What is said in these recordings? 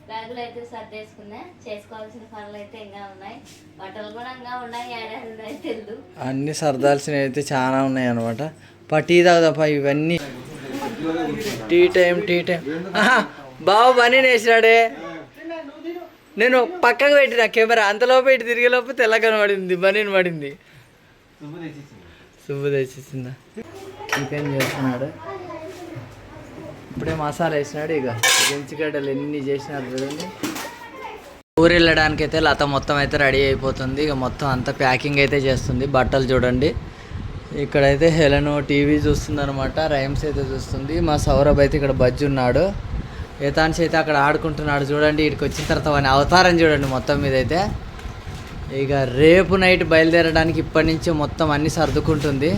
బ్యాగులు అయితే సర్దేసుకున్నా. చేసుకోవాల్సిన పనులు అయితే ఇంకా ఉన్నాయి. బట్టలు కూడా ఇంకా ఉన్నాయి. ఏడాది ఉన్నాయి తెలు అన్నీ సర్దాల్సినవి అయితే చాలా ఉన్నాయి అనమాట. టీ తాగుదాపా ఇవన్నీ. టీ టైం బాబు బనీ వేసినాడే. నేను పక్కకు పెట్టిన కెమెరా, అంతలోపు ఇటు తిరిగేలోపు తెల్ల కనబడింది, బనీని పడింది. సుబ్బు తెచ్చిచ్చిందా. చికెన్ చేస్తున్నాడు ఇప్పుడే, మసాలా వేసినాడు. ఇక గెంచిగడ్డలు ఎన్ని చేసినారు చూడండి. ఊరు వెళ్ళడానికి అయితే లత మొత్తం అయితే రెడీ అయిపోతుంది. ఇక మొత్తం అంతా ప్యాకింగ్ అయితే చేస్తుంది. బట్టలు చూడండి. ఇక్కడైతే హెలెన్ టీవీ చూస్తుంది అనమాట, రైమ్స్ అయితే చూస్తుంది. మా సౌరభ్ అయితే ఇక్కడ బజ్జి ఉన్నాడు. ఏతాన్షి అయితే అక్కడ ఆడుకుంటున్నాడు చూడండి. ఇక్కడికి వచ్చిన తర్వాత వాని అవతారం చూడండి మొత్తం మీద అయితే. ఇక రేపు నైట్ బయలుదేరడానికి ఇప్పటి నుంచి మొత్తం అన్నీ సర్దుకుంటుంది.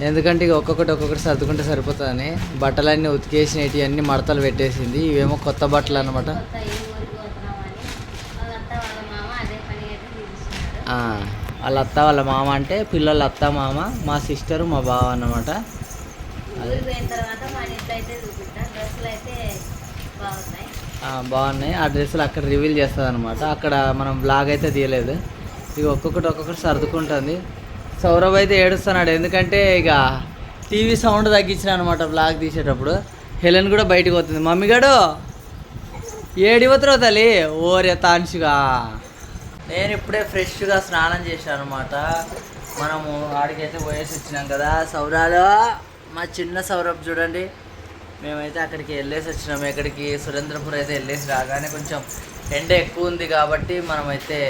ఎందుకంటే ఇక ఒక్కొక్కటి సర్దుకుంటే సరిపోతుందని. బట్టలన్నీ ఉతికేసినవి అన్నీ మడతలు పెట్టేసింది. ఇవేమో కొత్త బట్టలు అనమాట. వాళ్ళ అత్త వాళ్ళ మామ అంటే పిల్లల అత్త మామ, మా సిస్టరు మా బావ అన్నమాట. బాగున్నాయి. ఆ డ్రెస్సులు అక్కడ రివీల్ చేస్తుంది అనమాట. అక్కడ మనం బ్లాగ్ అయితే తీయలేదు. ఇక ఒక్కొక్కటి సర్దుకుంటుంది. సౌరభ్ అయితే ఏడుస్తున్నాడు, ఎందుకంటే ఇక టీవీ సౌండ్ తగ్గించిన అనమాట బ్లాగ్ తీసేటప్పుడు. హెలెన్ కూడా బయటకు పోతుంది. మమ్మీగాడు ఏడిపోతున్నావు తల్లి. ఓరే తాన్షిగా. నేను ఇప్పుడే ఫ్రెష్గా స్నానం చేశాను అనమాట. మనము ఆడికైతే పోయేసి వచ్చినాం కదా. సౌరాలో మా చిన్న సౌరభ్ చూడండి. మేమైతే అక్కడికి వెళ్ళేసి వచ్చినాము. ఎక్కడికి సురేంద్రపూర్ అయితే వెళ్ళేసి రాగానే కొంచెం ఎండ ఎక్కువ ఉంది కాబట్టి మనమైతే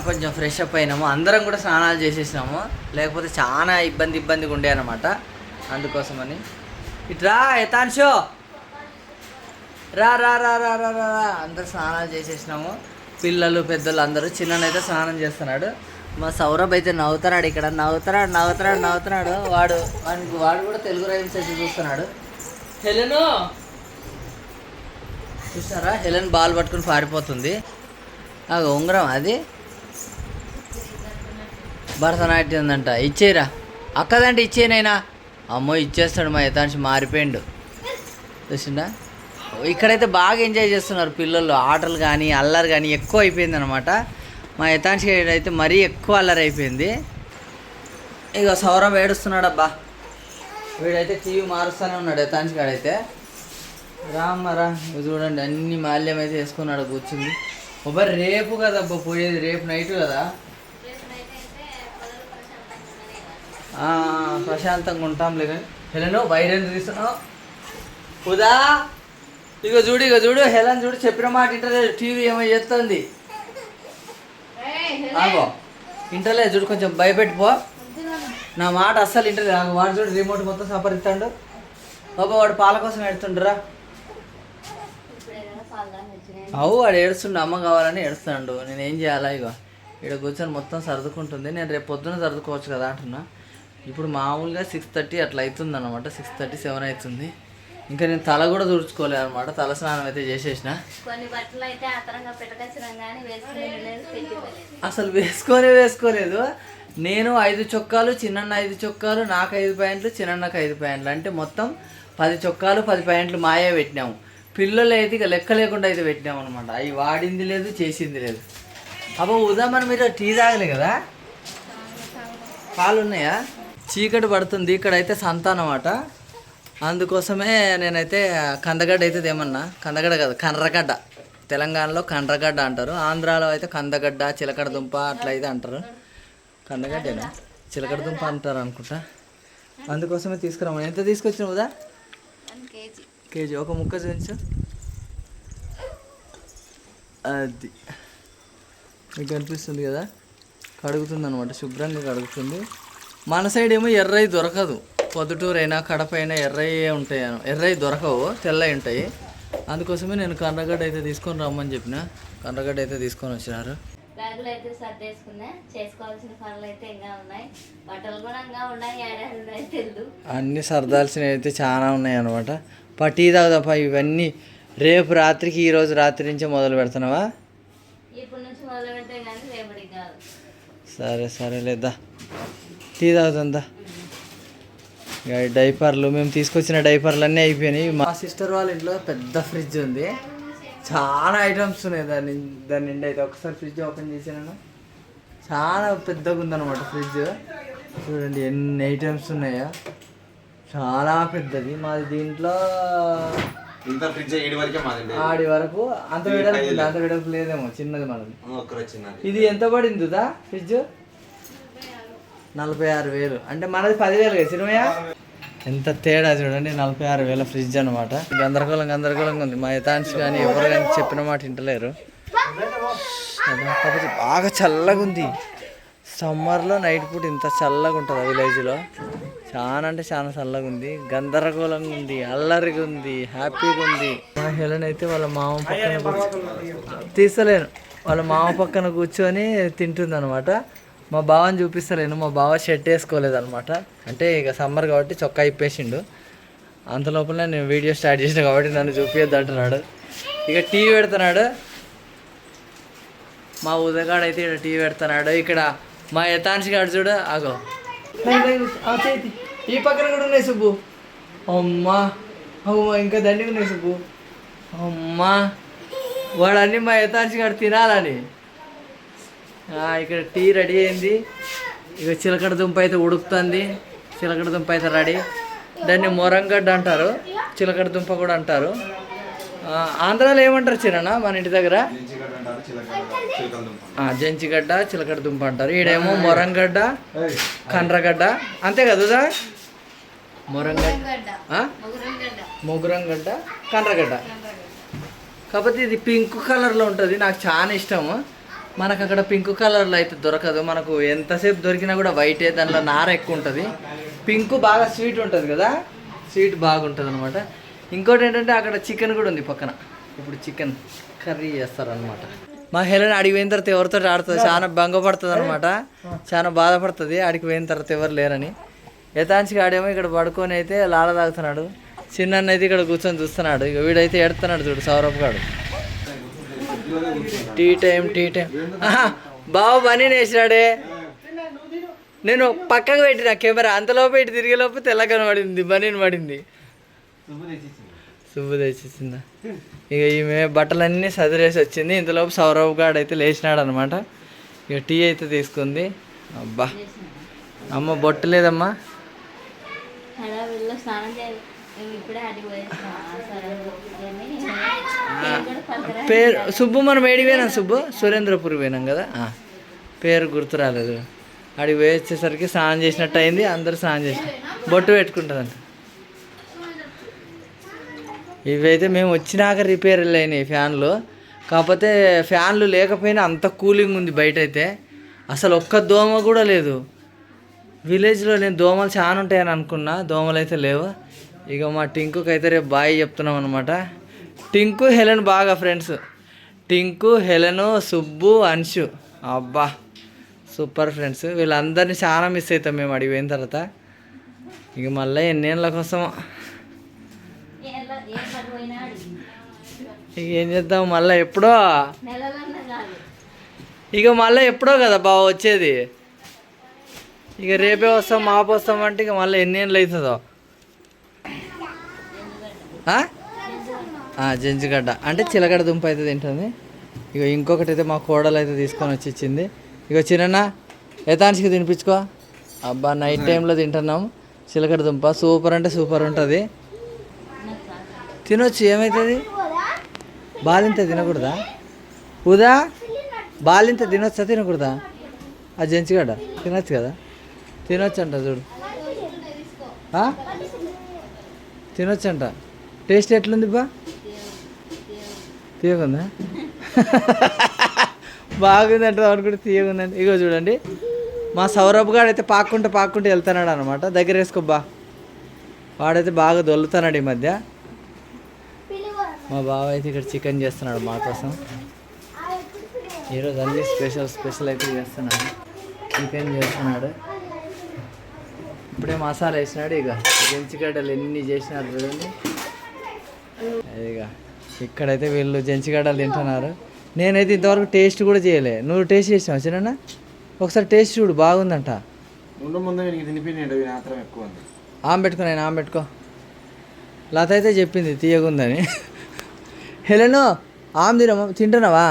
కొంచెం ఫ్రెష్ అప్ అయినాము. అందరం కూడా స్నానాలు చేసేసినాము, లేకపోతే చాలా ఇబ్బందిగా ఉండే అనమాట. అందుకోసమని ఇట్రా ఎతాన్షో రా రా రా రా రా రా అందరు స్నానాలు చేసేసినాము. పిల్లలు పెద్దలు అందరూ. చిన్ననైతే స్నానం చేస్తున్నాడు. మా సౌరభ్ అయితే నవ్వుతున్నాడు. ఇక్కడ నవ్వుతున్నాడు. వాడు కూడా తెలుగు రైమ్స్ అయితే చూస్తున్నాడు. హెలెను చూస్తారా, హెలెన్ బాల్ పట్టుకుని పారిపోతుంది. ఉంగరం అది భరతనాట్యం ఉందంట. ఇచ్చేరా అక్కదంటే ఇచ్చేనైనా. అమ్మో ఇచ్చేస్తాడు. మా యథాంశి మారిపోయిండు చూసిండా. ఇక్కడైతే బాగా ఎంజాయ్ చేస్తున్నారు పిల్లలు. ఆటలు కానీ అల్లరి కానీ ఎక్కువ అయిపోయింది అనమాట. మా యథాంశి అయితే మరీ ఎక్కువ అల్లరి అయిపోయింది. ఇక సౌరభ్ ఏడుస్తున్నాడు. అబ్బా వీడైతే టీవీ మారుస్తూనే ఉన్నాడు. యథాంశి గాడైతే రామ్మరా చూడండి అన్ని మాల్యం అయితే వేసుకున్నాడు కూర్చుంది. ఒబ్బరి రేపు కదా అబ్బా పోయేది, రేపు నైట్ కదా. ప్రశాంతంగా ఉంటాంలే. కానీ హెలెన్ బయట ఎందుకు తీస్తున్నావు? ఉదా ఇక చూడు హెలెన్ చూడు, చెప్పిన మాట ఇంటర్లేదు. టీవీ ఏమో చేస్తుంది. ఆగో ఇంటర్లేదు చూడు, కొంచెం భయపెట్టిపో. నా మాట అస్సలు ఇంటర్లేదు. వాడు చూడు రిమోట్ మొత్తం సపరిస్తాడు. బాబా వాడు పాల కోసం ఏడుతుండరా. వాడు ఏడుస్తుండు, అమ్మ కావాలని ఏడుస్తాడు. నేనేం చేయాలా? ఇక ఇక్కడ కూర్చొని మొత్తం సర్దుకుంటుంది. నేను రేపు పొద్దున సర్దుకోవచ్చు కదా అంటున్నా. ఇప్పుడు మామూలుగా 6:30 అట్లా అవుతుంది అనమాట. 6:30, 7 అవుతుంది. ఇంకా నేను తల కూడా తుడుచుకోలేదు అనమాట. తల స్నానం అయితే చేసేసిన. అసలు వేసుకోలేదు. నేను 5 చొక్కాలు, చిన్న 5 చొక్కాలు, నాకు 5 ప్యాంట్లు, చిన్నకు 5 ప్యాంట్లు, అంటే మొత్తం 10 చొక్కాలు 10 ప్యాంట్లు మాయే పెట్టినాము. పిల్లలు అయితే ఇక లెక్క లేకుండా అయితే పెట్టినాము అనమాట. అవి వాడింది లేదు, చేసింది లేదు. అబ్బా ఉదామని మీరు టీ తాగలే కదా, పాలు ఉన్నాయా? చీకటి పడుతుంది. ఇక్కడైతే సంత అన్నమాట. అందుకోసమే నేనైతే కందగడ్డ అయితే ఏమన్నా, కందగడ్డ కాదు కండ్రగడ్డ. తెలంగాణలో కండ్రగడ్డ అంటారు, ఆంధ్రాలో అయితే కందగడ్డ, చిలకడ దుంప అట్లా అయితే అంటారు. కందగడ్డేనా చిలకడ దుంప అంటారు అనుకుంటా. అందుకోసమే తీసుకురామని. ఎంత తీసుకొచ్చినావు ఉదా? కేజీ. ఒక ముక్క చూపించు. అది మీకు కనిపిస్తుంది కదా, కడుగుతుంది అనమాట. శుభ్రంగా కడుగుతుంది. మన సైడ్ ఏమో ఎర్రయి దొరకదు. పొద్దుటూరు అయినా కడప అయినా ఎర్రయ్యే ఉంటాయి. ఎర్రయి దొరకవు, తెల్లవి ఉంటాయి. అందుకోసమే నేను కండ్రగడ్డ అయితే తీసుకొని రమ్మని చెప్పిన. కండ్రగడ్డ అయితే తీసుకొని వచ్చినారు. బ్యాగులు అయితే సర్దేసుకున్నా. చేసుకోవాల్సిన పనులు అయితే ఇంకా ఉన్నాయి. బట్టలు కూడా ఇంకా ఉన్నాయి. ఏడాది ఉన్నాయి తెలు అన్నీ సర్దాల్సినవి అయితే చాలా ఉన్నాయి అనమాట. టీ తాగుదాపా ఇవన్నీ. రేపు రాత్రికి ఈరోజు రాత్రి నుంచే మొదలు పెడుతున్నావా? ఇప్పుడు నుంచి మొదలు పెడితే కానీ రేపటికి కాదు. సరే లేదా టీ తాగుతుందా? డైపర్లు మేము తీసుకొచ్చిన డైపర్లు అన్నీ అయిపోయినాయి. మా సిస్టర్ వాళ్ళ ఇంట్లో పెద్ద ఫ్రిడ్జ్ ఉంది. చాలా ఐటమ్స్ ఉన్నాయి దాని నిండా అయితే. ఒకసారి ఫ్రిడ్జ్ ఓపెన్ చేసాను, చాలా పెద్దగా ఉందన్నమాట ఫ్రిడ్జ్. చూడండి ఎన్ని ఐటమ్స్ ఉన్నాయో, చాలా పెద్దది. మాది దీంట్లో ఇంత ఫ్రిడ్జ్ ఆడి వరకు అంత వెడల్పు లేదేమో, చిన్నది మనది. ఇది ఎంత పడిందిదా ఫ్రిడ్జ్? 46,000. అంటే మనది 10,000 కదా సినిమయ్య. ఎంత తేడా చూడండి, 46,000 ఫ్రిడ్జ్ అనమాట. గందరగోళంగా ఉంది. మా యథాంశ్ కానీ ఎవరు కానీ చెప్పిన మాట వింటలేరు. కాకపోతే బాగా చల్లగా ఉంది. సమ్మర్లో నైట్ పూట ఇంత చల్లగా ఉంటుంది ఆ విలేజ్లో. చాలా అంటే చాలా చల్లగా ఉంది, గందరగోళంగా ఉంది, అల్లరిగా ఉంది, హ్యాపీగా ఉంది. మా హెలెన్ అయితే వాళ్ళ మామ పక్కన తీస్తలేను, వాళ్ళ మామ పక్కన కూర్చొని తింటుంది అనమాట. మా బావని చూపిస్తలేను, మా బావ షర్ట్ వేసుకోలేదు అనమాట. అంటే ఇక సమ్మర్ కాబట్టి చొక్కా ఇప్పేసిండు. అంత లోపల నేను వీడియో స్టార్ట్ చేసిన కాబట్టి నన్ను చూపించద్దు అంటున్నాడు. ఇక టీవీ పెడుతున్నాడు మా ఉదయగాడు అయితే. ఇక్కడ టీవీ పెడుతున్నాడు. ఇక్కడ మా యథాంశ్ గారు చూడు, ఆగో చేతి ఈ పక్కన కూడా ఉన్నాయి సుబ్బు. అమ్మా ఇంకా దండిగా ఉన్నాయి సుబ్బు. అమ్మా వాడన్నీ మా యథాంశ్ గారు తినాలని. ఇక్కడ టీ రెడీ అయింది. ఇక చిలకడ దుంప అయితే ఉడుకుతుంది. చిలకడ దుంప అయితే రెడీ. దాన్ని మొరంగడ్డ అంటారు, చిలకడ దుంప కూడా అంటారు. ఆంధ్రాలో ఏమంటారు చిన్న మన ఇంటి దగ్గర? జంచిగడ్డ, చిలకడ దుంప అంటారు. ఈడేమో మొరంగడ్డ, కండ్రగడ్డ, అంతే కదా? మొగురంగడ్డ, కండ్రగడ్డ. కాకపోతే ఇది పింక్ కలర్లో ఉంటుంది, నాకు చాలా ఇష్టము. మనకు అక్కడ పింక్ కలర్లో అయితే దొరకదు. మనకు ఎంతసేపు దొరికినా కూడా వైటే, దానిలో నార ఎక్కువ ఉంటుంది. పింక్ బాగా స్వీట్ ఉంటుంది కదా, స్వీట్ బాగుంటుంది అనమాట. ఇంకోటి ఏంటంటే అక్కడ చికెన్ కూడా ఉంది పక్కన. ఇప్పుడు చికెన్ కర్రీ చేస్తారనమాట. మా హెలెన్ అడిగి పోయిన తర్వాత ఎవరితో ఆడుతుంది, చాలా భంగపడుతుంది అనమాట, చాలా బాధపడుతుంది. అడిగి పోయిన తర్వాత ఎవరు లేరని. యథాంశికి ఆడేమో ఇక్కడ పడుకొని అయితే లాల తాగుతున్నాడు. చిన్న అయితే ఇక్కడ కూర్చొని చూస్తున్నాడు. ఇక వీడైతే ఎడుతున్నాడు చూడు సౌరభ్ గాడు. టీ టైం బావ పని వేసినాడే. నేను పక్కకు పెట్టిన కెమెరా, అంతలోపు ఇటు తిరిగేలోపు తెల్లగా పడింది, బనీని పడింది. సుబ్బు తెచ్చిచ్చిందా? ఇక ఈమె బట్టలన్నీ సదిరేసి వచ్చింది. ఇంతలోపు సౌరవ్ గాడు అయితే లేచినాడు అనమాట. ఇక టీ అయితే తీసుకుంది. అబ్బా అమ్మ బొట్టు లేదమ్మా. పేరు సుబ్బు, మనం ఏడికి పోయినాం సుబ్బు? సురేంద్రపురి పోయినాం కదా, పేరు గుర్తు రాలేదు. అడిగి పోయి వచ్చేసరికి స్నానం చేసినట్టు అయింది. అందరూ స్నానం చేసిన బొట్టు పెట్టుకుంటుందంట. ఇవైతే మేము వచ్చినాక రిపేర్లు అయినాయి ఫ్యాన్లు. కాకపోతే ఫ్యాన్లు లేకపోయినా అంత కూలింగ్ ఉంది బయట అయితే. అసలు ఒక్క దోమ కూడా లేదు. విలేజ్లో నేను దోమలు చాలా ఉంటాయని అనుకున్నా, దోమలు అయితే లేవు. ఇక మా టింకుకి అయితే రేపు బాయ్ చెప్తున్నాం అనమాట. టింకు హెలెన్ బాగా ఫ్రెండ్స్. టింకు, హెలెను, సుబ్బు, అన్షు, అబ్బా సూపర్ ఫ్రెండ్స్. వీళ్ళందరినీ చాలా మిస్ అవుతాం మేము అడిగి పోయిన తర్వాత. ఇక మళ్ళీ ఎన్నేళ్ళ కోసమో ఇక ఏం చేద్దాం, మళ్ళీ ఎప్పుడో, ఇక మళ్ళీ ఎప్పుడో కదా బావ వచ్చేది. ఇక రేపే వస్తాం మాపు వస్తాం అంటే ఇక మళ్ళీ ఎన్నేళ్ళు అవుతుందో. జంజిగడ్డ అంటే చిలకడ దుంప అయితే తింటుంది. ఇక ఇంకొకటి అయితే మా కోడలు అయితే తీసుకొని వచ్చి ఇచ్చింది. ఇక చిన్న యథాంశికి తినిపించుకో. అబ్బా నైట్ టైంలో తింటున్నాం చిలకడ దుంప. సూపర్ అంటే సూపర్ ఉంటుంది. తినొచ్చు, ఏమవుతుంది? బాలింత తినకూడదా? ఉదా బాలింత తినొచ్చా తినకూడదా? ఆ జంచిగడ్డ తినొచ్చు కదా, తినొచ్చు అంట చూడు, తినొచ్చు అంట. టేస్ట్ ఎట్లుంది బా? తీయకుందా? బాగుందంట అనుకుంటే తీయకుందండి. ఇగో చూడండి మా సౌరభ్ గారు అయితే పాక్కుంటూ వెళ్తున్నాడు అనమాట. దగ్గర వేసుకోబ్బా, వాడైతే బాగా దొల్లుతున్నాడు ఈ మధ్య. మా బావ అయితే ఇక్కడ చికెన్ చేస్తున్నాడు మా కోసం. ఈరోజు అన్ని స్పెషల్ అయితే చేస్తున్నాడు. చికెన్ చేస్తున్నాడు, ఇప్పుడే మసాలా వేసినాడు. ఇక జంచిగడ్డలు ఎన్ని చేసినారు చూడండి. ఇక ఇక్కడైతే వీళ్ళు జంచిగడ్డలు తింటున్నారు. నేనైతే ఇంతవరకు టేస్ట్ కూడా చేయలే. నువ్వు టేస్ట్ చేసావు చిన్న? ఒకసారి టేస్ట్ చూడు, బాగుందంట. ఆమె పెట్టుకో. లత అయితే చెప్పింది తీయగుందని. హెలెను ఆమె తింటున్నావా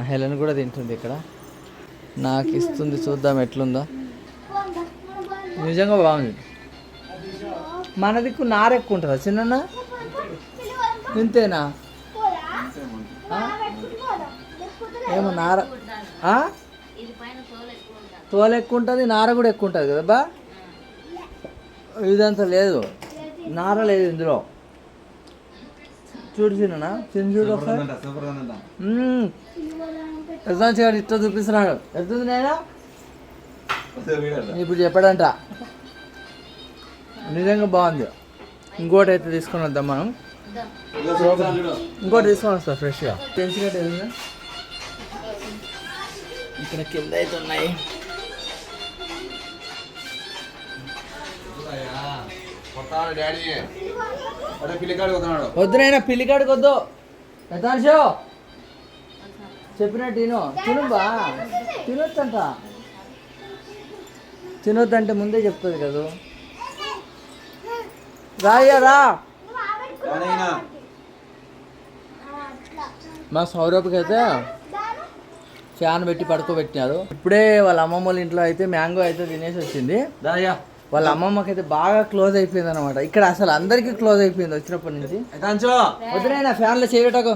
హెలెన్ కూడా తింటుంది ఇక్కడ నాకు ఇస్తుంది చూద్దాం ఎట్లుందో నిజంగా బాగుంది మన దిక్కు నార ఎక్కువ ఉంటుందా చిన్న ఇంతేనా ఏమో నార ఇది పైన తోలు ఎక్కువ ఉంటుంది. తోలు ఎక్కువ ఉంటుంది నార కూడా ఎక్కువ ఉంటుంది కదా బా ఇదంతా లేదు నార లేదు ఇందులో చూడు చిన్న చూడు ఒకసారి సూపర్ ఉందంట యజమాని గారు ఇట్లా చూపిస్తున్నాడు ఎత్తుంది నేను ఇప్పుడు చెప్పాడంట నిజంగా బాగుంది ఇంకోటి అయితే తీసుకొని వద్దాం మనం ఇంకోటి తీసుకొని వస్తాం ఫ్రెష్గా ఫ్రెష్గా ఇక్కడ కింద అయితే ఉన్నాయి వద్దునైనా పిల్లికాడికి వద్దు యథాంశో చెప్పినట్టు తినుబా తినొద్దంట తినొద్దంటే ముందే చెప్తుంది కదా రాయ్యారా మా సౌరభ్కి అయితే ఫ్యాన్ పెట్టి పడుకోబెట్టినారు ఇప్పుడే వాళ్ళ అమ్మమ్మ వాళ్ళ ఇంట్లో అయితే మ్యాంగో అయితే తినేసి వచ్చింది వాళ్ళ అమ్మమ్మకి అయితే బాగా క్లోజ్ అయిపోయింది అనమాట ఇక్కడ అసలు అందరికీ క్లోజ్ అయిపోయింది వచ్చినప్పటి నుంచి వద్దునైనా ఫ్యాన్లో చేయటకు